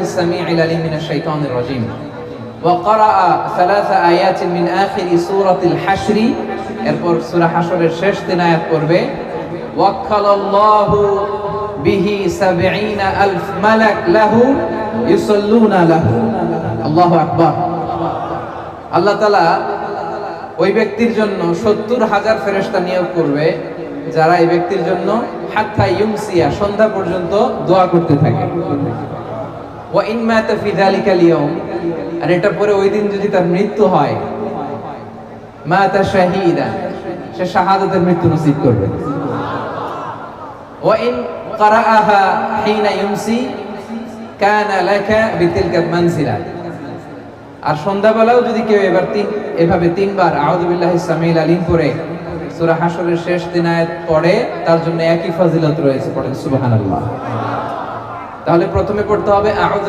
السميع العليم من الشيطان الرجيم وقرأ 3 آيات من آخر سورة الحشر এরপর সূরা হাশরের শেষ 3 আয়াত পড়বে ওয়াক্কালাল্লাহু বিহি 70000 মালাক লাহু ইউসাল্লুনা লাহু আল্লাহু আকবার। আল্লাহ তাআলা ওই ব্যক্তির জন্য 70000 ফেরেশতা নিয়োগ করবে যারা এই ব্যক্তির জন্য হাত্তা ইউমসিয়া সন্ধ্যা পর্যন্ত দোয়া করতে থাকে। ওয়া ইন মাতা ফি যালিকাল ইয়াউম, আর এটা পরে ওই দিন যদি তার মৃত্যু হয়, মাতা শাহীদা, সে শাহাদাতের মৃত্যু নসিব করবে। ওয়া ইন ক্বারাআহা হিনা ইউমসি কানা লাকা বিতিলকা মানজিলা, আর সন্ধ্যাবেলাও যদি কেউ এভাবে 3 বার আউযু বিল্লাহিস সামিউল আলিম পড়ে সূরা হাশরের শেষ 3 আয়াত পড়ে, তার জন্য একই ফজিলত রয়েছে। পড়েন সুবহানাল্লাহ। তাহলে প্রথমে পড়তে হবে আউযু